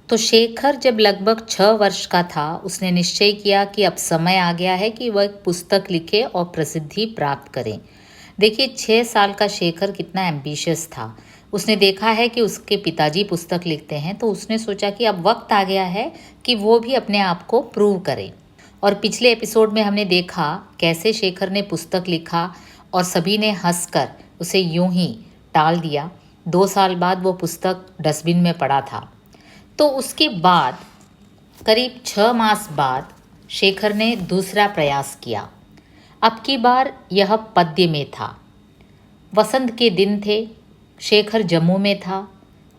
तो शेखर जब लगभग 6 वर्ष का था, उसने निश्चय किया कि अब समय आ गया है कि वह एक पुस्तक लिखे और प्रसिद्धि प्राप्त करे। देखिए, 6 साल का शेखर कितना एम्बिशियस था। उसने देखा है कि उसके पिताजी पुस्तक लिखते हैं, तो उसने सोचा कि अब वक्त आ गया है कि वो भी अपने आप को प्रूव करे। और पिछले एपिसोड में हमने देखा कैसे शेखर ने पुस्तक लिखा और सभी ने हंसकर उसे यूं ही टाल दिया। 2 साल बाद वो पुस्तक डस्टबिन में पड़ा था। तो उसके बाद करीब 6 मास बाद शेखर ने दूसरा प्रयास किया। अब की बार यह पद्य में था। वसंत के दिन थे। शेखर जम्मू में था।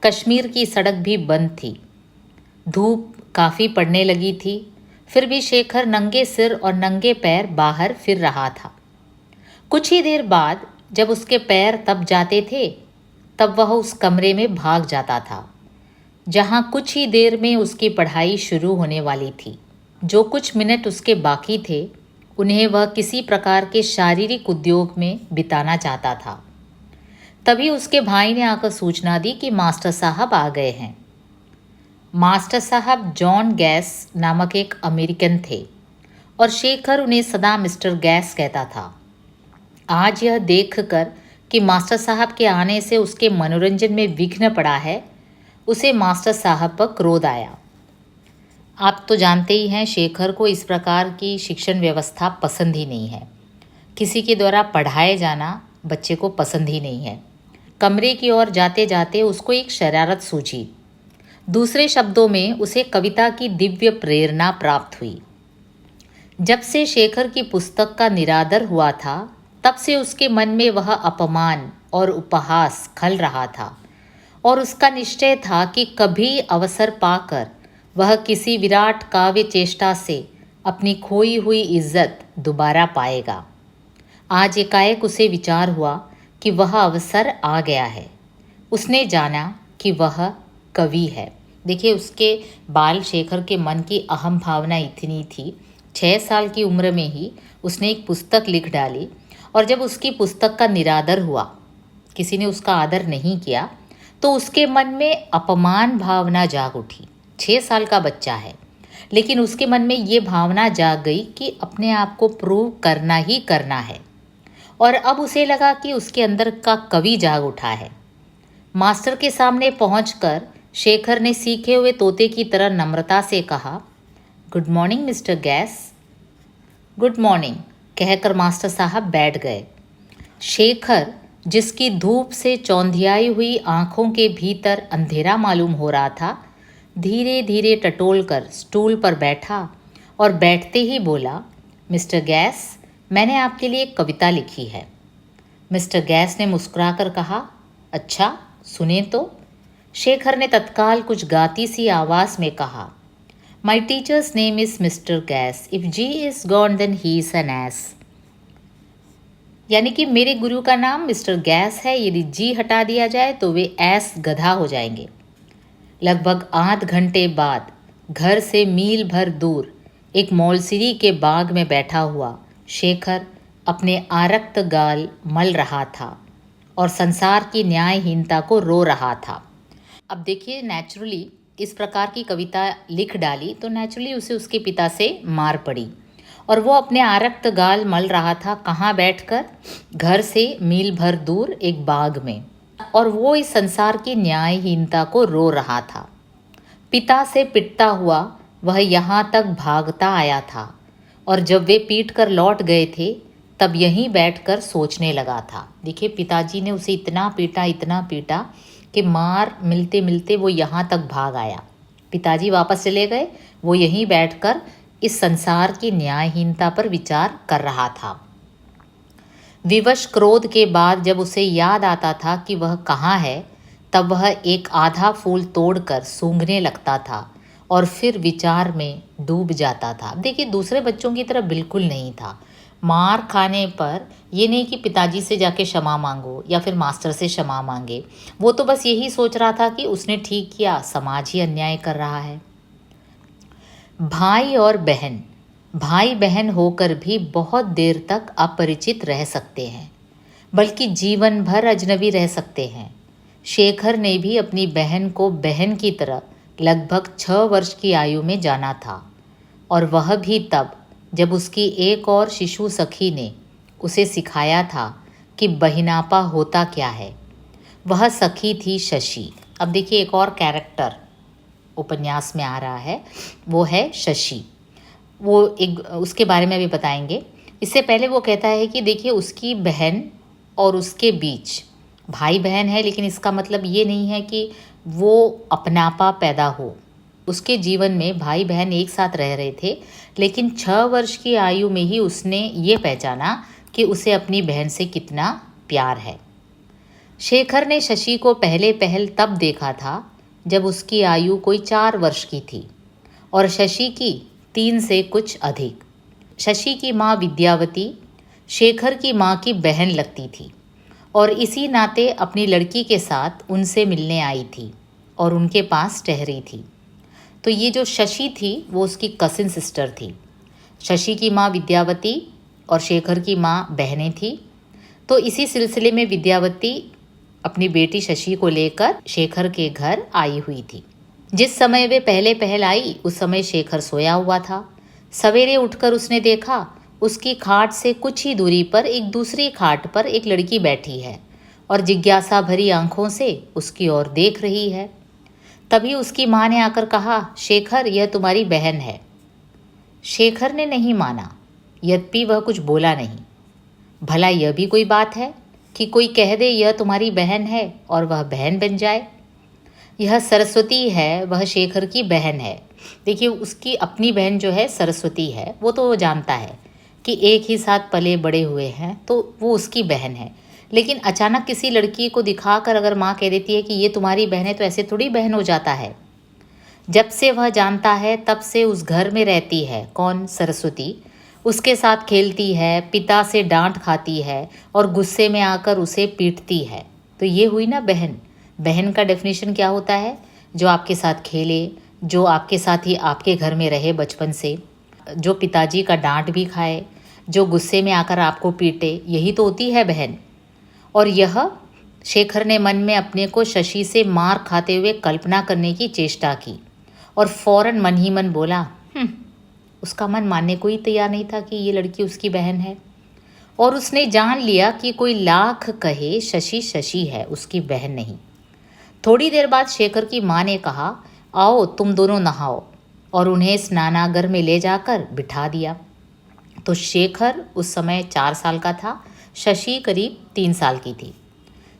कश्मीर की सड़क भी बंद थी। धूप काफ़ी पड़ने लगी थी। फिर भी शेखर नंगे सिर और नंगे पैर बाहर फिर रहा था। कुछ ही देर बाद जब उसके पैर तप जाते थे, तब वह उस कमरे में भाग जाता था जहाँ कुछ ही देर में उसकी पढ़ाई शुरू होने वाली थी। जो कुछ मिनट उसके बाकी थे, उन्हें वह किसी प्रकार के शारीरिक उद्योग में बिताना चाहता था। तभी उसके भाई ने आकर सूचना दी कि मास्टर साहब आ गए हैं। मास्टर साहब जॉन गैस नामक एक अमेरिकन थे और शेखर उन्हें सदा मिस्टर गैस कहता था। आज यह देखकर कि मास्टर साहब के आने से उसके मनोरंजन में विघ्न पड़ा है, उसे मास्टर साहब पर क्रोध आया। आप तो जानते ही हैं, शेखर को इस प्रकार की शिक्षण व्यवस्था पसंद ही नहीं है। किसी के द्वारा पढ़ाए जाना बच्चे को पसंद ही नहीं है। कमरे की ओर जाते जाते उसको एक शरारत सूझी। दूसरे शब्दों में उसे कविता की दिव्य प्रेरणा प्राप्त हुई। जब से शेखर की पुस्तक का निरादर हुआ था, तब से उसके मन में वह अपमान और उपहास खल रहा था और उसका निश्चय था कि कभी अवसर पाकर वह किसी विराट काव्य चेष्टा से अपनी खोई हुई इज्जत दोबारा पाएगा। आज एकाएक उसे विचार हुआ कि वह अवसर आ गया है। उसने जाना कि वह कवि है। देखिए, उसके बाल शेखर के मन की अहम भावना इतनी थी। 6 साल की उम्र में ही उसने एक पुस्तक लिख डाली और जब उसकी पुस्तक का निरादर हुआ, किसी ने उसका आदर नहीं किया, तो उसके मन में अपमान भावना जाग उठी। 6 साल का बच्चा है, लेकिन उसके मन में ये भावना जाग गई कि अपने आप को प्रूव करना ही करना है। और अब उसे लगा कि उसके अंदर का कवि जाग उठा है। मास्टर के सामने पहुंचकर शेखर ने सीखे हुए तोते की तरह नम्रता से कहा, good morning mister gas. Good morning कहकर मास्टर साहब बैठ गए। शेखर, जिसकी धूप से चौंधियाई हुई आंखों के भीतर अंधेरा मालूम हो रहा था, धीरे धीरे टटोलकर स्टूल पर बैठा और बैठते ही बोला, मिस्टर गैस, मैंने आपके लिए एक कविता लिखी है। मिस्टर गैस ने मुस्कुराकर कहा, अच्छा, सुने तो। शेखर ने तत्काल कुछ गाती सी आवाज़ में कहा, my teacher's name is Mr gas, if G is gone then he is an S. यानी कि मेरे गुरु का नाम मिस्टर गैस है, यदि जी हटा दिया जाए तो वे ऐस गधा हो जाएंगे। लगभग आध घंटे बाद घर से मील भर दूर एक मौलसिरी के बाग में बैठा हुआ शेखर अपने आरक्त गाल मल रहा था और संसार की न्यायहीनता को रो रहा था। अब देखिए, नेचुरली इस प्रकार की कविता लिख डाली तो नेचुरली उसे उसके पिता से मार पड़ी और वो अपने आरक्त गाल मल रहा था। कहाँ बैठकर? घर से मील भर दूर एक बाग में। और वो इस संसार की न्यायहीनता को रो रहा था। पिता से पिटता हुआ वह यहाँ तक भागता आया था और जब वे पीट कर लौट गए थे, तब यहीं बैठकर सोचने लगा था। देखिए, पिताजी ने उसे इतना पीटा कि मार मिलते मिलते वो यहाँ तक भाग आया। पिताजी वापस चले गए, वो यहीं बैठकर इस संसार की न्यायहीनता पर विचार कर रहा था। विवश क्रोध के बाद जब उसे याद आता था कि वह कहाँ है, तब वह एक आधा फूल तोड़कर सूंघने लगता था और फिर विचार में डूब जाता था। देखिए, दूसरे बच्चों की तरह बिल्कुल नहीं था। मार खाने पर ये नहीं कि पिताजी से जाके क्षमा मांगो या फिर मास्टर से क्षमा मांगे, वो तो बस यही सोच रहा था कि उसने ठीक किया, समाज ही अन्याय कर रहा है। भाई और बहन, भाई बहन होकर भी बहुत देर तक अपरिचित रह सकते हैं, बल्कि जीवन भर अजनबी रह सकते हैं। शेखर ने भी अपनी बहन को बहन की तरह लगभग 6 वर्ष की आयु में जाना था, और वह भी तब जब उसकी एक और शिशु सखी ने उसे सिखाया था कि बहिनापा होता क्या है। वह सखी थी शशि। अब देखिए, एक और कैरेक्टर उपन्यास में आ रहा है, वो है शशि। वो एक उसके बारे में भी बताएंगे। इससे पहले वो कहता है कि देखिए, उसकी बहन और उसके बीच भाई बहन है, लेकिन इसका मतलब ये नहीं है कि वो अपनापा पैदा हो। उसके जीवन में भाई बहन एक साथ रह रहे थे, लेकिन 6 वर्ष की आयु में ही उसने ये पहचाना कि उसे अपनी बहन से कितना प्यार है। शेखर ने शशि को पहले पहल तब देखा था जब उसकी आयु कोई 4 वर्ष की थी और शशि की 3 से कुछ अधिक। शशि की माँ विद्यावती शेखर की माँ की बहन लगती थी और इसी नाते अपनी लड़की के साथ उनसे मिलने आई थी और उनके पास ठहरी थी। तो ये जो शशि थी वो उसकी कसिन सिस्टर थी। शशि की माँ विद्यावती और शेखर की माँ बहनें थी। तो इसी सिलसिले में विद्यावती अपनी बेटी शशि को लेकर शेखर के घर आई हुई थी। जिस समय वे पहले पहल आई उस समय शेखर सोया हुआ था। सवेरे उठकर उसने देखा उसकी खाट से कुछ ही दूरी पर एक दूसरी खाट पर एक लड़की बैठी है और जिज्ञासा भरी आंखों से उसकी ओर देख रही है। तभी उसकी माँ ने आकर कहा, शेखर, यह तुम्हारी बहन है। शेखर ने नहीं माना, यद्यपि वह कुछ बोला नहीं। भला यह भी कोई बात है कि कोई कह दे यह तुम्हारी बहन है और वह बहन बन जाए। यह सरस्वती है, वह शेखर की बहन है। देखिए, उसकी अपनी बहन जो है सरस्वती है, वो तो वो जानता है कि एक ही साथ पले बड़े हुए हैं, तो वो उसकी बहन है। लेकिन अचानक किसी लड़की को दिखाकर अगर माँ कह देती है कि ये तुम्हारी बहन है, तो ऐसे थोड़ी बहन हो जाता है। जब से वह जानता है तब से उस घर में रहती है। कौन? सरस्वती। उसके साथ खेलती है, पिता से डांट खाती है और गुस्से में आकर उसे पीटती है। तो ये हुई ना बहन। बहन का डेफिनेशन क्या होता है? जो आपके साथ खेले, जो आपके साथ ही आपके घर में रहे बचपन से, जो पिताजी का डांट भी खाए, जो गुस्से में आकर आपको पीटे, यही तो होती है बहन। और यह शेखर ने मन में अपने को शशि से मार खाते हुए कल्पना करने की चेष्टा की और फौरन मन ही मन बोला, उसका मन मानने को ही तैयार नहीं था कि ये लड़की उसकी बहन है। और उसने जान लिया कि कोई लाख कहे शशि शशि है, उसकी बहन नहीं। थोड़ी देर बाद शेखर की माँ ने कहा, आओ तुम दोनों नहाओ, और उन्हें स्नानागार में ले जाकर बिठा दिया। तो शेखर उस समय 4 साल का था, शशि करीब 3 साल की थी।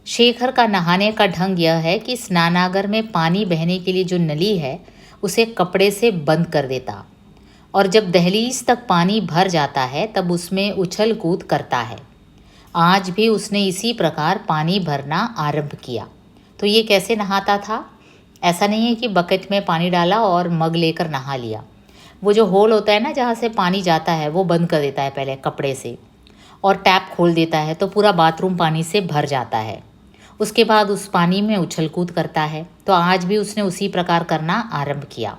शेखर का नहाने का ढंग यह है कि स्नानागार में पानी बहने के लिए जो नली है उसे कपड़े से बंद कर देता और जब दहलीज तक पानी भर जाता है तब उसमें उछल कूद करता है। आज भी उसने इसी प्रकार पानी भरना आरंभ किया। तो ये कैसे नहाता था? ऐसा नहीं है कि बकेट में पानी डाला और मग लेकर नहा लिया। वो जो होल होता है ना जहाँ से पानी जाता है वो बंद कर देता है पहले कपड़े से, और टैप खोल देता है तो पूरा बाथरूम पानी से भर जाता है। उसके बाद उस पानी में उछल कूद करता है। तो आज भी उसने उसी प्रकार करना आरंभ किया।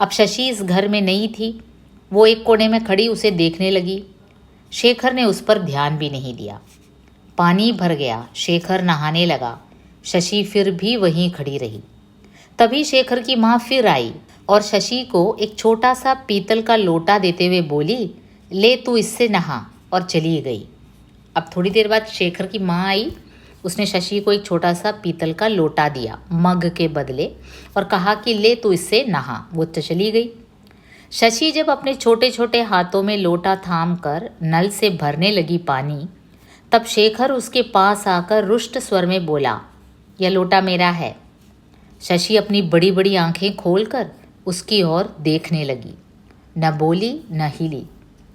अब शशि इस घर में नहीं थी। वो एक कोने में खड़ी उसे देखने लगी। शेखर ने उस पर ध्यान भी नहीं दिया। पानी भर गया, शेखर नहाने लगा। शशि फिर भी वहीं खड़ी रही। तभी शेखर की माँ फिर आई और शशि को एक छोटा सा पीतल का लोटा देते हुए बोली, ले तू इससे नहा, और चली गई। अब थोड़ी देर बाद शेखर की माँ आई। उसने शशि को एक छोटा सा पीतल का लोटा दिया मग के बदले और कहा कि ले तू इससे नहा। वो तो चली गई। शशि जब अपने छोटे छोटे हाथों में लोटा थाम कर नल से भरने लगी पानी, तब शेखर उसके पास आकर रुष्ट स्वर में बोला, यह लोटा मेरा है। शशि अपनी बड़ी बड़ी आंखें खोलकर उसकी ओर देखने लगी। न बोली न हिली,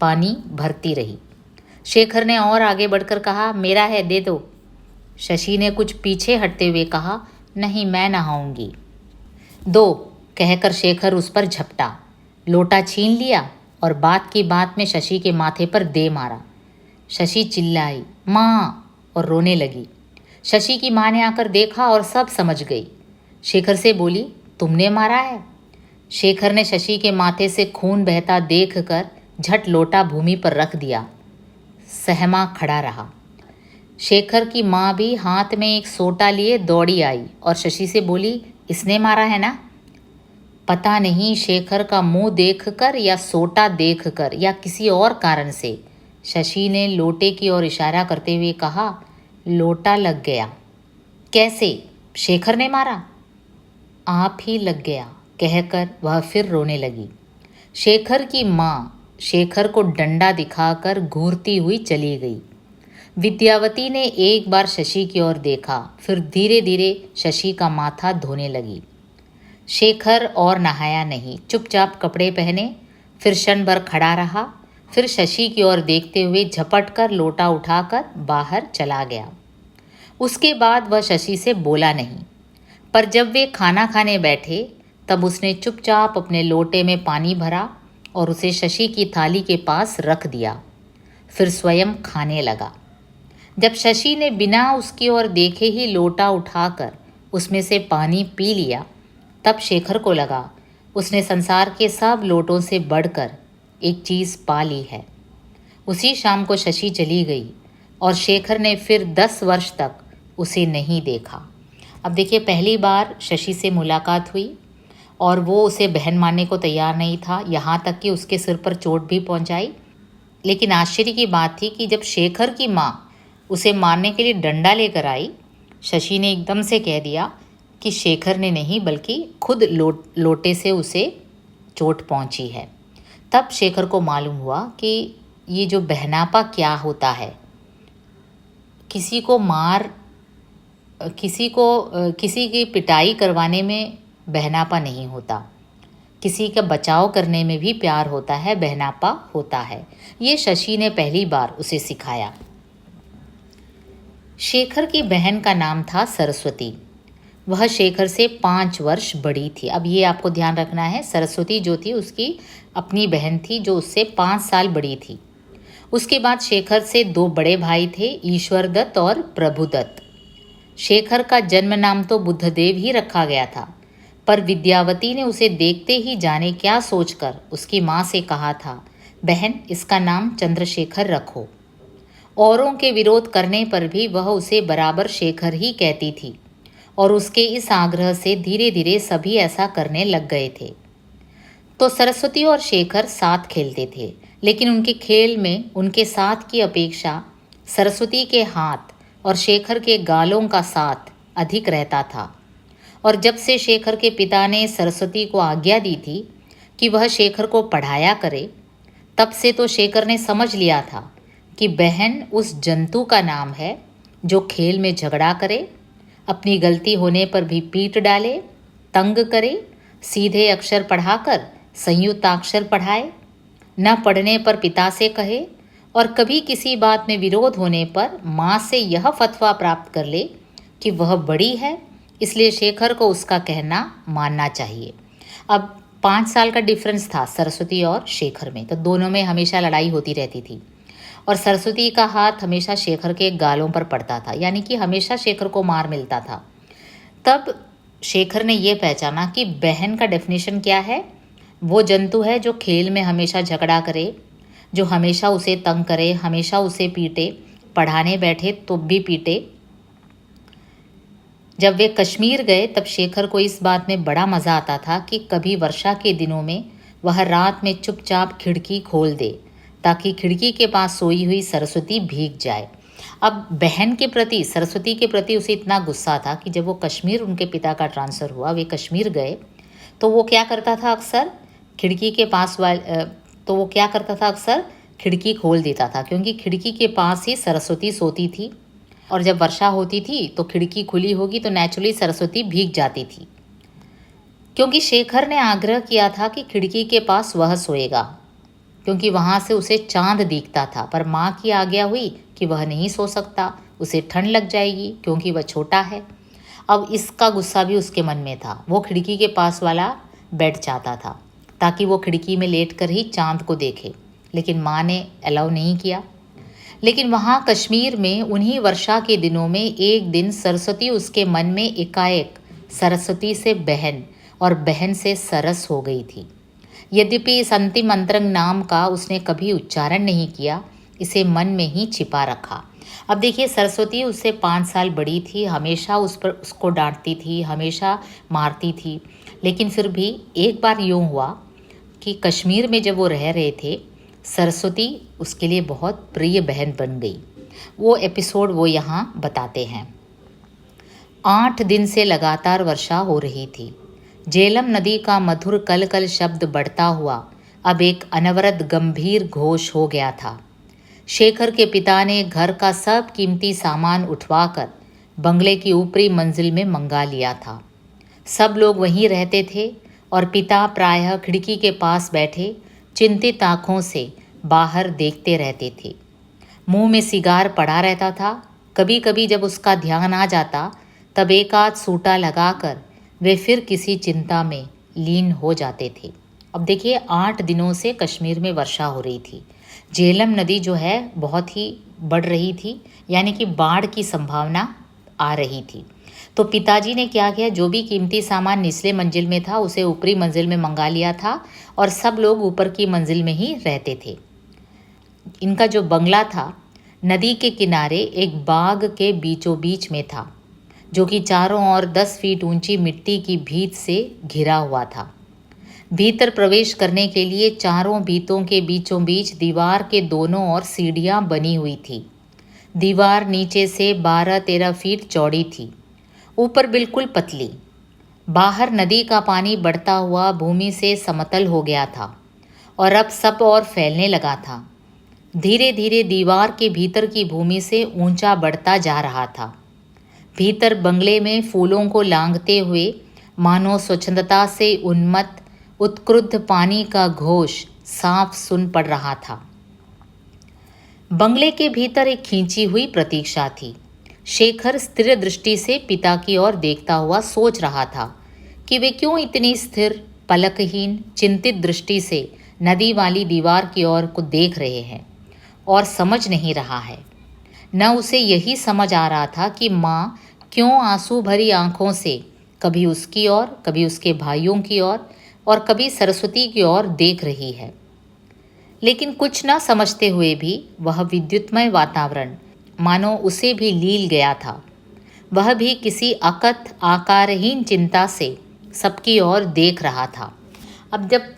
पानी भरती रही। शेखर ने और आगे बढ़कर कहा, मेरा है, दे दो। शशि ने कुछ पीछे हटते हुए कहा, नहीं, मैं नहाऊंगी। दो कहकर शेखर उस पर झपटा, लोटा छीन लिया और बात की बात में शशि के माथे पर दे मारा। शशि चिल्लाई, माँ, और रोने लगी। शशि की माँ ने आकर देखा और सब समझ गई। शेखर से बोली, तुमने मारा है? शेखर ने शशि के माथे से खून बहता देखकर झट लोटा भूमि पर रख दिया, सहमा खड़ा रहा। शेखर की माँ भी हाथ में एक सोटा लिए दौड़ी आई और शशि से बोली, इसने मारा है ना? पता नहीं शेखर का मुंह देखकर या सोटा देखकर या किसी और कारण से शशि ने लोटे की ओर इशारा करते हुए कहा, लोटा लग गया। कैसे? शेखर ने मारा? आप ही लग गया, कहकर वह फिर रोने लगी। शेखर की माँ शेखर को डंडा दिखाकर घूरती हुई चली गई। विद्यावती ने एक बार शशि की ओर देखा, फिर धीरे धीरे शशि का माथा धोने लगी। शेखर और नहाया नहीं, चुपचाप कपड़े पहने, फिर क्षण भर खड़ा रहा, फिर शशि की ओर देखते हुए झपट कर लोटा उठाकर बाहर चला गया। उसके बाद वह शशि से बोला नहीं, पर जब वे खाना खाने बैठे तब उसने चुपचाप अपने लोटे में पानी भरा और उसे शशि की थाली के पास रख दिया, फिर स्वयं खाने लगा। जब शशि ने बिना उसकी ओर देखे ही लोटा उठाकर उसमें से पानी पी लिया, तब शेखर को लगा उसने संसार के सब लोटों से बढ़कर एक चीज़ पा ली है। उसी शाम को शशि चली गई और शेखर ने फिर 10 वर्ष तक उसे नहीं देखा। अब देखिए, पहली बार शशि से मुलाकात हुई और वो उसे बहन मानने को तैयार नहीं था, यहाँ तक कि उसके सिर पर चोट भी पहुँचाई। लेकिन आश्चर्य की बात थी कि जब शेखर की माँ उसे मारने के लिए डंडा लेकर आई, शशि ने एकदम से कह दिया कि शेखर ने नहीं बल्कि खुद लोटे से उसे चोट पहुंची है। तब शेखर को मालूम हुआ कि ये जो बहनापा क्या होता है। किसी की पिटाई करवाने में बहनापा नहीं होता, किसी का बचाव करने में भी प्यार होता है, बहनापा होता है। ये शशि ने पहली बार उसे सिखाया। शेखर की बहन का नाम था सरस्वती। वह शेखर से 5 वर्ष बड़ी थी। अब ये आपको ध्यान रखना है, सरस्वती जो थी उसकी अपनी बहन थी जो उससे 5 साल बड़ी थी। उसके बाद शेखर से 2 बड़े भाई थे, ईश्वरदत्त और प्रभुदत्त। शेखर का जन्म नाम तो बुद्धदेव ही रखा गया था, पर विद्यावती ने उसे देखते ही जाने क्या सोचकर उसकी माँ से कहा था, बहन इसका नाम चंद्रशेखर रखो। औरों के विरोध करने पर भी वह उसे बराबर शेखर ही कहती थी और उसके इस आग्रह से धीरे धीरे सभी ऐसा करने लग गए थे। तो सरस्वती और शेखर साथ खेलते थे, लेकिन उनके खेल में उनके साथ की अपेक्षा सरस्वती के हाथ और शेखर के गालों का साथ अधिक रहता था। और जब से शेखर के पिता ने सरस्वती को आज्ञा दी थी कि वह शेखर को पढ़ाया करे, तब से तो शेखर ने समझ लिया था कि बहन उस जंतु का नाम है जो खेल में झगड़ा करे, अपनी गलती होने पर भी पीट डाले, तंग करे, सीधे अक्षर पढ़ाकर संयुक्ताक्षर पढ़ाए, न पढ़ने पर पिता से कहे और कभी किसी बात में विरोध होने पर माँ से यह फतवा प्राप्त कर ले कि वह बड़ी है, इसलिए शेखर को उसका कहना मानना चाहिए। अब 5 साल का डिफरेंस था सरस्वती और शेखर में, तो दोनों में हमेशा लड़ाई होती रहती थी और सरस्वती का हाथ हमेशा शेखर के गालों पर पड़ता था, यानी कि हमेशा शेखर को मार मिलता था। तब शेखर ने यह पहचाना कि बहन का डेफिनेशन क्या है। वो जंतु है जो खेल में हमेशा झगड़ा करे, जो हमेशा उसे तंग करे, हमेशा उसे पीटे, पढ़ाने बैठे तो भी पीटे। जब वे कश्मीर गए तब शेखर को इस बात में बड़ा मज़ा आता था कि कभी वर्षा के दिनों में वह रात में चुपचाप खिड़की खोल दे ताकि खिड़की के पास सोई हुई सरस्वती भीग जाए। अब बहन के प्रति, सरस्वती के प्रति उसे इतना गुस्सा था कि जब वो कश्मीर, उनके पिता का ट्रांसफ़र हुआ, वे कश्मीर गए, तो वो क्या करता था अक्सर खिड़की खोल देता था, क्योंकि खिड़की के पास ही सरस्वती सोती थी और जब वर्षा होती थी तो खिड़की खुली होगी तो नेचुरली सरस्वती भीग जाती थी। क्योंकि शेखर ने आग्रह किया था कि खिड़की के पास वह सोएगा, क्योंकि वहाँ से उसे चांद दिखता था, पर माँ की आज्ञा हुई कि वह नहीं सो सकता, उसे ठंड लग जाएगी क्योंकि वह छोटा है। अब इसका गुस्सा भी उसके मन में था। वो खिड़की के पास वाला बेड चाहता था ताकि वो खिड़की में लेटकर ही चांद को देखे, लेकिन माँ ने अलाउ नहीं किया। लेकिन वहाँ कश्मीर में उन्हीं वर्षा के दिनों में एक दिन सरस्वती उसके मन में एकाएक सरस्वती से बहन और बहन से सरस हो गई थी। यद्यपि इस अंतिम अंतरंग नाम का उसने कभी उच्चारण नहीं किया, इसे मन में ही छिपा रखा। अब देखिए, सरस्वती उससे 5 साल बड़ी थी, हमेशा उसको डांटती थी, हमेशा मारती थी। लेकिन फिर भी एक बार यूँ हुआ कि कश्मीर में जब वो रह रहे थे, सरस्वती उसके लिए बहुत प्रिय बहन बन गई। वो एपिसोड वो यहाँ बताते हैं। 8 दिन से लगातार वर्षा हो रही थी। झेलम नदी का मधुर कल कल शब्द बढ़ता हुआ अब एक अनवरत गंभीर घोष हो गया था। शेखर के पिता ने घर का सब कीमती सामान उठवाकर बंगले की ऊपरी मंजिल में मंगा लिया था। सब लोग वहीं रहते थे और पिता प्रायः खिड़की के पास बैठे चिंतित आंखों से बाहर देखते रहते थे। मुंह में सिगार पड़ा रहता था। कभी कभी जब उसका ध्यान आ जाता तब एक आध सूटा लगाकर वे फिर किसी चिंता में लीन हो जाते थे। अब देखिए, 8 दिनों से कश्मीर में वर्षा हो रही थी। झेलम नदी जो है बहुत ही बढ़ रही थी, यानी कि बाढ़ की संभावना आ रही थी। तो पिताजी ने क्या किया, जो भी कीमती सामान निचले मंजिल में था उसे ऊपरी मंजिल में मंगा लिया था और सब लोग ऊपर की मंजिल में ही रहते थे। इनका जो बंगला था नदी के किनारे एक बाग के बीचों बीच में था, जो कि चारों ओर 10 फीट ऊंची मिट्टी की भीत से घिरा हुआ था। भीतर प्रवेश करने के लिए चारों भीतों के बीचों बीच दीवार के दोनों ओर सीढ़ियां बनी हुई थी। दीवार नीचे से 12-13 फीट चौड़ी थी, ऊपर बिल्कुल पतली। बाहर नदी का पानी बढ़ता हुआ भूमि से समतल हो गया था और अब सब और फैलने लगा था। धीरे धीरे दीवार के भीतर की भूमि से ऊंचा बढ़ता जा रहा था। भीतर बंगले में फूलों को लांघते हुए मानो स्वच्छंदता से उन्मत्त उत्क्रुद्ध पानी का घोष साफ सुन पड़ रहा था। बंगले के भीतर एक खींची हुई प्रतीक्षा थी। शेखर स्थिर दृष्टि से पिता की ओर देखता हुआ सोच रहा था कि वे क्यों इतनी स्थिर, पलकहीन, चिंतित दृष्टि से नदी वाली दीवार की ओर को देख रहे हैं और समझ नहीं रहा है। न उसे यही समझ आ रहा था कि माँ क्यों आंसू भरी आंखों से कभी उसकी ओर, कभी उसके भाइयों की ओर और कभी सरस्वती की ओर देख रही है। लेकिन कुछ न समझते हुए भी वह विद्युतमय वातावरण मानो उसे भी लील गया था। वह भी किसी अकथ आकारहीन चिंता से सबकी ओर देख रहा था। अब जब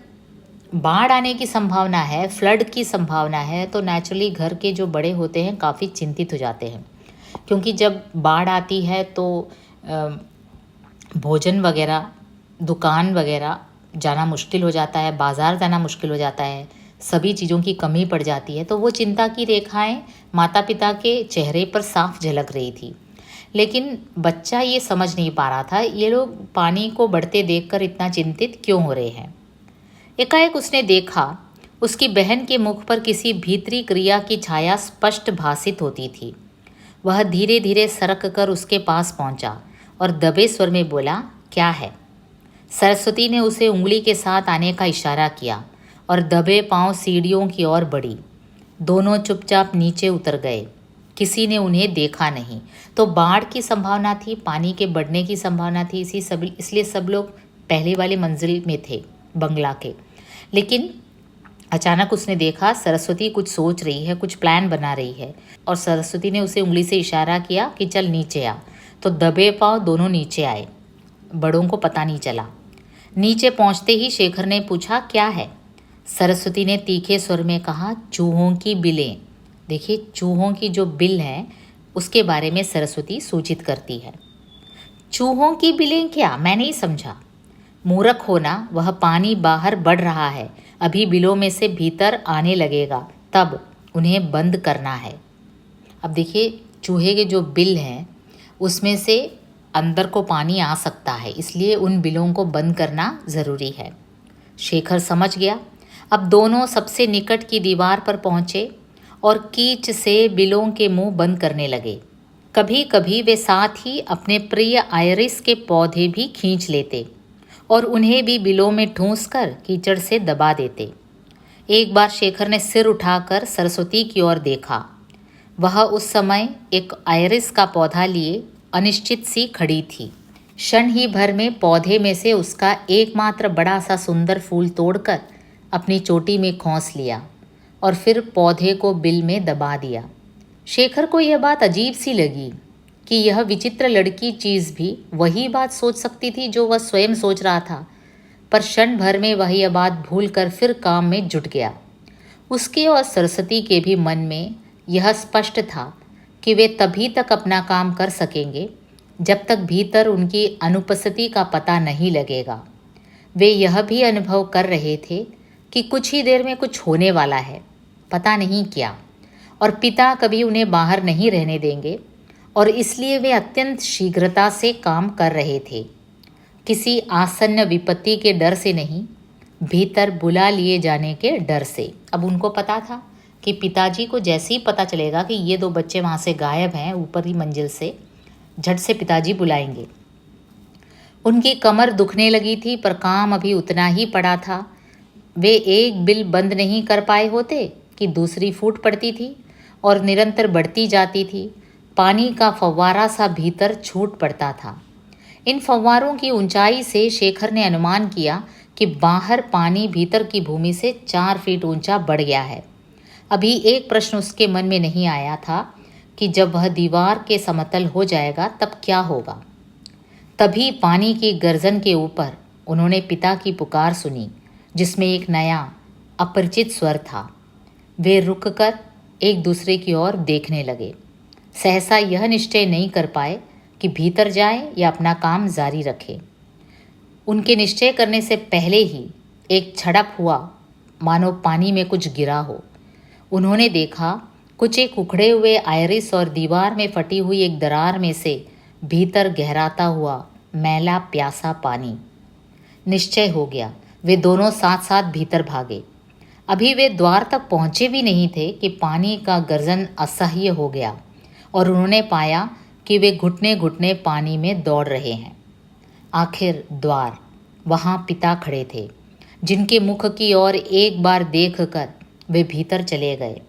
बाढ़ आने की संभावना है, फ्लड की संभावना है, तो नेचुरली घर के जो बड़े होते हैं काफ़ी चिंतित हो जाते हैं, क्योंकि जब बाढ़ आती है तो भोजन वगैरह, दुकान वगैरह जाना मुश्किल हो जाता है, बाज़ार जाना मुश्किल हो जाता है, सभी चीज़ों की कमी पड़ जाती है। तो वो चिंता की रेखाएं माता पिता के चेहरे पर साफ झलक रही थी। लेकिन बच्चा ये समझ नहीं पा रहा था ये लोग पानी को बढ़ते देखकर इतना चिंतित क्यों हो रहे हैं। एकाएक उसने देखा उसकी बहन के मुख पर किसी भीतरी क्रिया की छाया स्पष्ट भासित होती थी। वह धीरे धीरे सरक कर उसके पास पहुंचा और दबे स्वर में बोला, क्या है? सरस्वती ने उसे उंगली के साथ आने का इशारा किया और दबे पांव सीढ़ियों की ओर बढ़ी। दोनों चुपचाप नीचे उतर गए। किसी ने उन्हें देखा नहीं। तो बाढ़ की संभावना थी, पानी के बढ़ने की संभावना थी, इसलिए सब लोग पहले वाले मंजिल में थे बंगला के। लेकिन अचानक उसने देखा सरस्वती कुछ सोच रही है, कुछ प्लान बना रही है और सरस्वती ने उसे उंगली से इशारा किया कि चल नीचे आ। तो दबे पांव दोनों नीचे आए। बड़ों को पता नहीं चला। नीचे पहुंचते ही शेखर ने पूछा, क्या है? सरस्वती ने तीखे स्वर में कहा, चूहों की बिलें। देखिए, चूहों की जो बिल है उसके बारे में सरस्वती सूचित करती है। चूहों की बिलें क्या? मैं नहीं समझा। मूर्ख होना, वह पानी बाहर बढ़ रहा है, अभी बिलों में से भीतर आने लगेगा, तब उन्हें बंद करना है। अब देखिए, चूहे के जो बिल हैं उसमें से अंदर को पानी आ सकता है, इसलिए उन बिलों को बंद करना ज़रूरी है। शेखर समझ गया। अब दोनों सबसे निकट की दीवार पर पहुँचे और कीच से बिलों के मुंह बंद करने लगे। कभी कभी वे साथ ही अपने प्रिय आयरिस के पौधे भी खींच लेते और उन्हें भी बिलों में ठूंस कर कीचड़ से दबा देते। एक बार शेखर ने सिर उठाकर सरस्वती की ओर देखा। वह उस समय एक आयरिस का पौधा लिए अनिश्चित सी खड़ी थी। क्षण ही भर में पौधे में से उसका एकमात्र बड़ा सा सुंदर फूल तोड़कर अपनी चोटी में खोंस लिया। और फिर पौधे को बिल में दबा दिया। शेखर को यह बात अजीब सी लगी कि यह विचित्र लड़की चीज़ भी वही बात सोच सकती थी जो वह स्वयं सोच रहा था, पर क्षण भर में वह यह बात भूल कर फिर काम में जुट गया। उसके और सरस्वती के भी मन में यह स्पष्ट था कि वे तभी तक अपना काम कर सकेंगे जब तक भीतर उनकी अनुपस्थिति का पता नहीं लगेगा। वे यह भी अनुभव कर रहे थे कि कुछ ही देर में कुछ होने वाला है, पता नहीं क्या, और पिता कभी उन्हें बाहर नहीं रहने देंगे, और इसलिए वे अत्यंत शीघ्रता से काम कर रहे थे। किसी आसन्न विपत्ति के डर से नहीं, भीतर बुला लिए जाने के डर से। अब उनको पता था कि पिताजी को जैसे ही पता चलेगा कि ये दो बच्चे वहाँ से गायब हैं ऊपर की मंजिल से, झट से पिताजी बुलाएंगे। उनकी कमर दुखने लगी थी, पर काम अभी उतना ही पड़ा था। वे एक बिल बंद नहीं कर पाए होते कि दूसरी फूट पड़ती थी और निरंतर बढ़ती जाती थी। पानी का फव्वारा सा भीतर छूट पड़ता था। इन फव्वारों की ऊंचाई से शेखर ने अनुमान किया कि बाहर पानी भीतर की भूमि से 4 फीट ऊंचा बढ़ गया है। अभी एक प्रश्न उसके मन में नहीं आया था कि जब वह दीवार के समतल हो जाएगा तब क्या होगा। तभी पानी की गर्जन के ऊपर उन्होंने पिता की पुकार सुनी, जिसमें एक नया अपरिचित स्वर था। वे रुककर एक दूसरे की ओर देखने लगे। सहसा यह निश्चय नहीं कर पाए कि भीतर जाएं या अपना काम जारी रखें। उनके निश्चय करने से पहले ही एक झड़प हुआ, मानो पानी में कुछ गिरा हो। उन्होंने देखा कुछ एक उखड़े हुए आयरिस और दीवार में फटी हुई एक दरार में से भीतर गहराता हुआ मैला प्यासा पानी। निश्चय हो गया, वे दोनों साथ साथ भीतर भागे। अभी वे द्वार तक पहुँचे भी नहीं थे कि पानी का गर्जन असह्य हो गया और उन्होंने पाया कि वे घुटने घुटने पानी में दौड़ रहे हैं। आखिर द्वार, वहाँ पिता खड़े थे, जिनके मुख की ओर एक बार देखकर वे भीतर चले गए।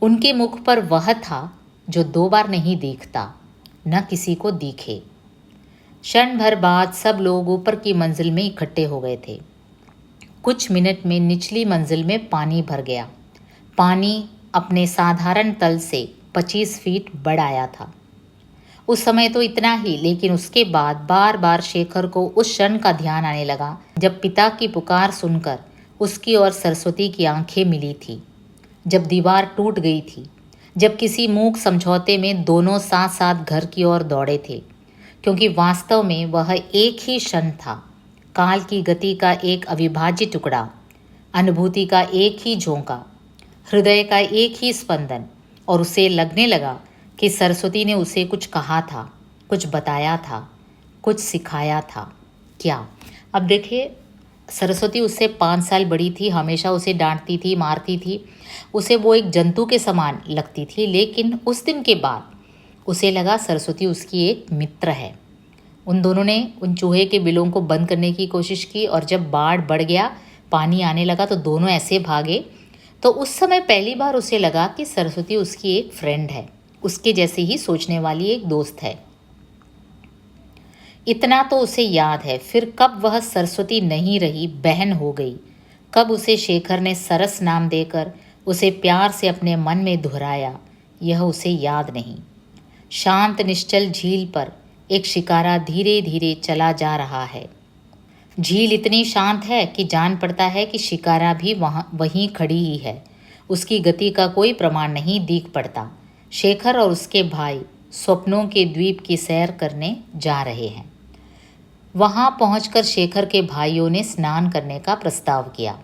उनके मुख पर वह था जो 2 बार नहीं दिखता, न किसी को दिखे। क्षण भर बाद सब लोग ऊपर की मंजिल में इकट्ठे हो गए थे। कुछ मिनट में निचली मंजिल में पानी भर गया। पानी अपने साधारण तल से 25 फीट बढ़ आया था। उस समय तो इतना ही, लेकिन उसके बाद बार बार शेखर को उस क्षण का ध्यान आने लगा जब पिता की पुकार सुनकर उसकी और सरस्वती की आंखें मिली थी, जब दीवार टूट गई थी, जब किसी मूक समझौते में दोनों साथ साथ घर की ओर दौड़े थे, क्योंकि वास्तव में वह एक ही क्षण था, काल की गति का एक अविभाज्य टुकड़ा, अनुभूति का एक ही झोंका, हृदय का एक ही स्पंदन। और उसे लगने लगा कि सरस्वती ने उसे कुछ कहा था, कुछ बताया था, कुछ सिखाया था। क्या? अब देखिए, सरस्वती उससे 5 साल बड़ी थी, हमेशा उसे डांटती थी, मारती थी, उसे वो एक जंतु के समान लगती थी। लेकिन उस दिन के बाद उसे लगा सरस्वती उसकी एक मित्र है। उन दोनों ने उन चूहे के बिलों को बंद करने की कोशिश की, और जब बाढ़ बढ़ गया, पानी आने लगा, तो दोनों ऐसे भागे। तो उस समय पहली बार उसे लगा कि सरस्वती उसकी एक फ्रेंड है, उसके जैसे ही सोचने वाली एक दोस्त है। इतना तो उसे याद है। फिर कब वह सरस्वती नहीं रही, बहन हो गई, कब उसे शेखर ने सरस नाम देकर उसे प्यार से अपने मन में दोहराया, यह उसे याद नहीं। शांत निश्चल झील पर एक शिकारा धीरे धीरे चला जा रहा है। झील इतनी शांत है कि जान पड़ता है कि शिकारा भी वहीं खड़ी ही है। उसकी गति का कोई प्रमाण नहीं दिख पड़ता। शेखर और उसके भाई स्वप्नों के द्वीप की सैर करने जा रहे हैं। वहां पहुंचकर शेखर के भाइयों ने स्नान करने का प्रस्ताव किया,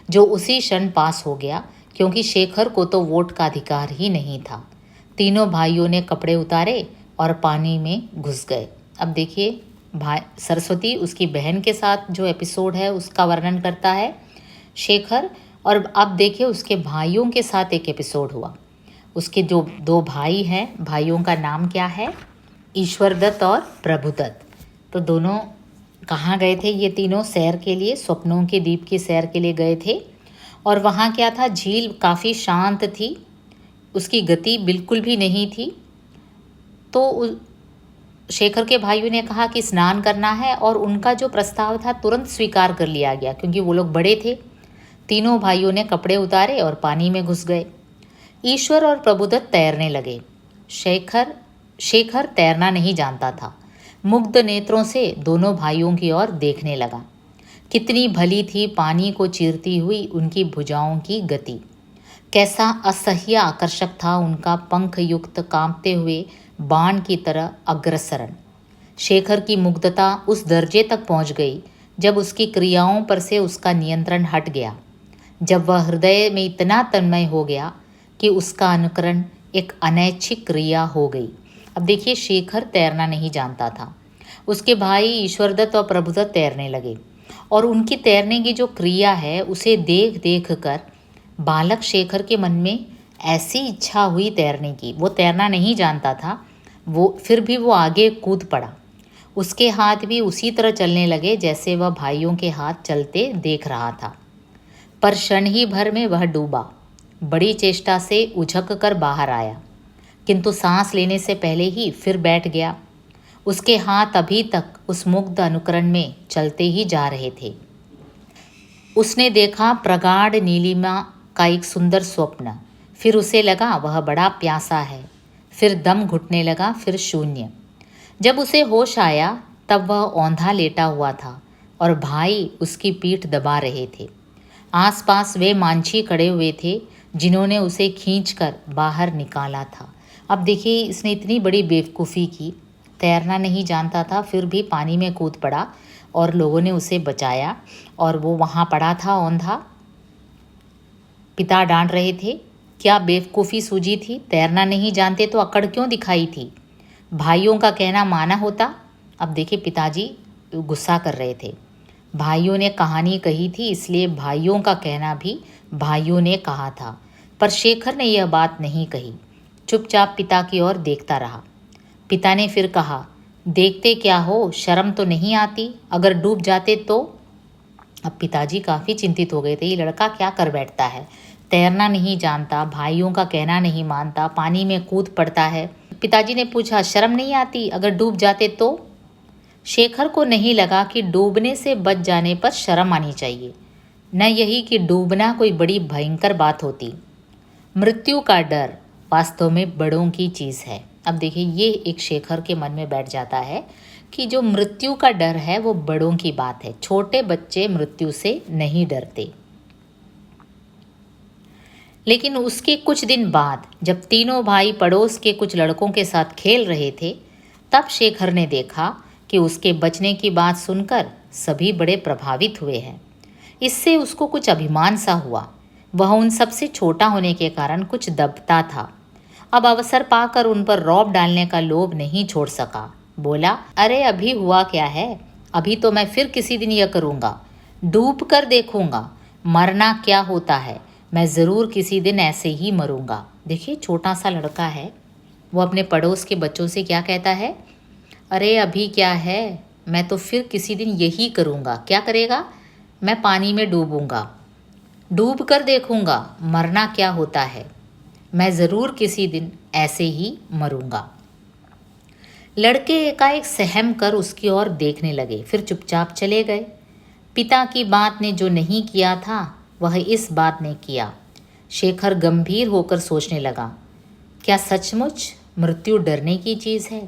जो उसी क्षण पास हो गया, क्योंकि शेखर को तो वोट का अधिकार ही नहीं था। तीनों भाइयों ने कपड़े उतारे और पानी में घुस गए। अब देखिए, भाई सरस्वती उसकी बहन के साथ जो एपिसोड है उसका वर्णन करता है शेखर, और अब देखिए उसके भाइयों के साथ एक एपिसोड हुआ। उसके जो 2 भाई हैं, भाइयों का नाम क्या है? ईश्वरदत्त और प्रभुदत्त। तो दोनों कहाँ गए थे? ये तीनों सैर के लिए, स्वप्नों के द्वीप की सैर के लिए गए थे। और वहाँ क्या था? झील काफ़ी शांत थी, उसकी गति बिल्कुल भी नहीं थी। तो शेखर के भाइयों ने कहा कि स्नान करना है, और उनका जो प्रस्ताव था तुरंत स्वीकार कर लिया गया, क्योंकि वो लोग बड़े थे। तीनों भाइयों ने कपड़े उतारे और पानी में घुस गए। ईश्वर और प्रभुदत्त तैरने लगे। शेखर शेखर तैरना नहीं जानता था। मुग्ध नेत्रों से दोनों भाइयों की ओर देखने लगा। कितनी भली थी पानी को चीरती हुई उनकी भुजाओं की गति। कैसा असह्य आकर्षक था उनका पंख युक्त कांपते हुए बाण की तरह अग्रसरण। शेखर की मुग्धता उस दर्जे तक पहुंच गई जब उसकी क्रियाओं पर से उसका नियंत्रण हट गया, जब वह हृदय में इतना तन्मय हो गया कि उसका अनुकरण एक अनैच्छिक क्रिया हो गई। अब देखिए, शेखर तैरना नहीं जानता था। उसके भाई ईश्वरदत्त और प्रभुदत्त तैरने लगे और उनकी तैरने की जो क्रिया है उसे देख देख कर बालक शेखर के मन में ऐसी इच्छा हुई तैरने की। वो तैरना नहीं जानता था, फिर भी वो आगे कूद पड़ा। उसके हाथ भी उसी तरह चलने लगे जैसे वह भाइयों के हाथ चलते देख रहा था। पर क्षण ही भर में वह डूबा। बड़ी चेष्टा से उछक कर बाहर आया, किंतु सांस लेने से पहले ही फिर बैठ गया। उसके हाथ अभी तक उस मुग्ध अनुकरण में चलते ही जा रहे थे। उसने देखा प्रगाढ़ नीलिमा का एक सुंदर स्वप्न। फिर उसे लगा वह बड़ा प्यासा है। फिर दम घुटने लगा, फिर शून्य। जब उसे होश आया तब वह औंधा लेटा हुआ था और भाई उसकी पीठ दबा रहे थे। आसपास वे मांझी खड़े हुए थे जिन्होंने उसे खींचकर बाहर निकाला था। अब देखिए, इसने इतनी बड़ी बेवकूफ़ी की। तैरना नहीं जानता था, फिर भी पानी में कूद पड़ा और लोगों ने उसे बचाया और वो वहाँ पड़ा था औंधा। पिता डांट रहे थे, क्या बेवकूफ़ी सूझी थी? तैरना नहीं जानते तो अकड़ क्यों दिखाई थी? भाइयों का कहना माना होता। अब देखिए, पिताजी गुस्सा कर रहे थे। भाइयों ने कहानी कही थी, इसलिए भाइयों का कहना भी भाइयों ने कहा था। पर शेखर ने यह बात नहीं कही, चुपचाप पिता की ओर देखता रहा। पिता ने फिर कहा, देखते क्या हो, शर्म तो नहीं आती? अगर डूब जाते तो? अब पिताजी काफ़ी चिंतित हो गए थे। ये लड़का क्या कर बैठता है, तैरना नहीं जानता, भाइयों का कहना नहीं मानता, पानी में कूद पड़ता है। पिताजी ने पूछा, शर्म नहीं आती अगर डूब जाते तो? शेखर को नहीं लगा कि डूबने से बच जाने पर शर्म आनी चाहिए, न यही कि डूबना कोई बड़ी भयंकर बात होती। मृत्यु का डर वास्तव में बड़ों की चीज़ है। अब देखिए, ये एक शेखर के मन में बैठ जाता है कि जो मृत्यु का डर है वो बड़ों की बात है। छोटे बच्चे मृत्यु से नहीं डरते। लेकिन उसके कुछ दिन बाद जब तीनों भाई पड़ोस के कुछ लड़कों के साथ खेल रहे थे, तब शेखर ने देखा कि उसके बचने की बात सुनकर सभी बड़े प्रभावित हुए हैं। इससे उसको कुछ अभिमान सा हुआ। वह उन सबसे छोटा होने के कारण कुछ दबता था। अब अवसर पाकर उन पर रौब डालने का लोभ नहीं छोड़ सका। बोला, अरे अभी हुआ क्या है, अभी तो मैं फिर किसी दिन यह करूँगा, डूब कर देखूँगा, मरना क्या होता है, मैं ज़रूर किसी दिन ऐसे ही मरूँगा। देखिए, छोटा सा लड़का है, वो अपने पड़ोस के बच्चों से क्या कहता है, अरे अभी क्या है, मैं तो फिर किसी दिन यही करूँगा। क्या करेगा? मैं पानी में डूबूँगा, डूब कर देखूँगा, मरना क्या होता है, मैं ज़रूर किसी दिन ऐसे ही मरूँगा। लड़के एकाएक सहम कर उसकी ओर देखने लगे, फिर चुपचाप चले गए। पिता की बात ने जो नहीं किया था वह इस बात ने किया। शेखर गंभीर होकर सोचने लगा, क्या सचमुच मृत्यु डरने की चीज़ है?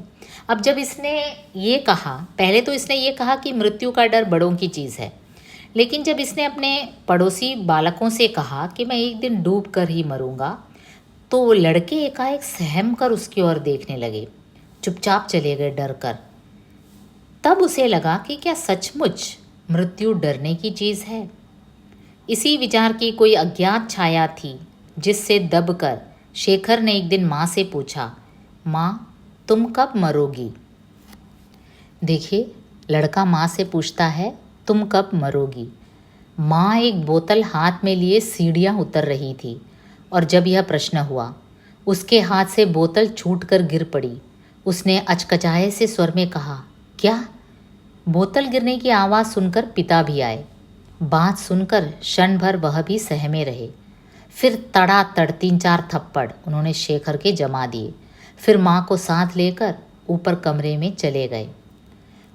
अब जब इसने ये कहा, पहले तो इसने ये कहा कि मृत्यु का डर बड़ों की चीज़ है, लेकिन जब इसने अपने पड़ोसी बालकों से कहा कि मैं एक दिन डूब कर ही मरूंगा, तो लड़के एकाएक सहम कर उसकी ओर देखने लगे, चुपचाप चले गए डर कर। तब उसे लगा कि क्या सचमुच मृत्यु डरने की चीज़ है? इसी विचार की कोई अज्ञात छाया थी जिससे दबकर शेखर ने एक दिन माँ से पूछा, माँ तुम कब मरोगी? देखिए, लड़का माँ से पूछता है, तुम कब मरोगी? माँ एक बोतल हाथ में लिए सीढ़ियाँ उतर रही थी और जब यह प्रश्न हुआ, उसके हाथ से बोतल छूटकर गिर पड़ी। उसने अचकचाए से स्वर में कहा, क्या? बोतल गिरने की आवाज़ सुनकर पिता भी आए। बात सुनकर क्षण भर वह भी सहमे रहे। फिर तड़ातड़ 3-4 थप्पड़ उन्होंने शेखर के जमा दिए। फिर माँ को साथ लेकर ऊपर कमरे में चले गए।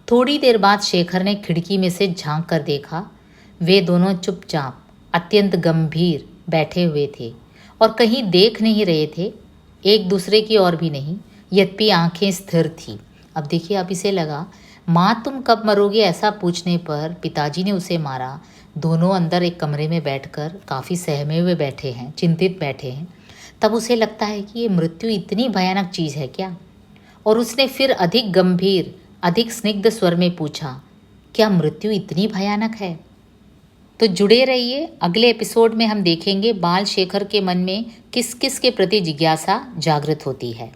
थोड़ी देर बाद शेखर ने खिड़की में से झांक कर देखा, वे दोनों चुपचाप अत्यंत गंभीर बैठे हुए थे और कहीं देख नहीं रहे थे, एक दूसरे की ओर भी नहीं, यद्यपि आंखें स्थिर थी। अब देखिए, अब इसे लगा माँ तुम कब मरोगे ऐसा पूछने पर पिताजी ने उसे मारा। दोनों अंदर एक कमरे में बैठकर काफ़ी सहमे हुए बैठे हैं, चिंतित बैठे हैं। तब उसे लगता है कि ये मृत्यु इतनी भयानक चीज़ है क्या? और उसने फिर अधिक गंभीर, अधिक स्निग्ध स्वर में पूछा, क्या मृत्यु इतनी भयानक है? तो जुड़े रहिए, अगले एपिसोड में हम देखेंगे बाल शेखर के मन में किस किस के प्रति जिज्ञासा जागृत होती है।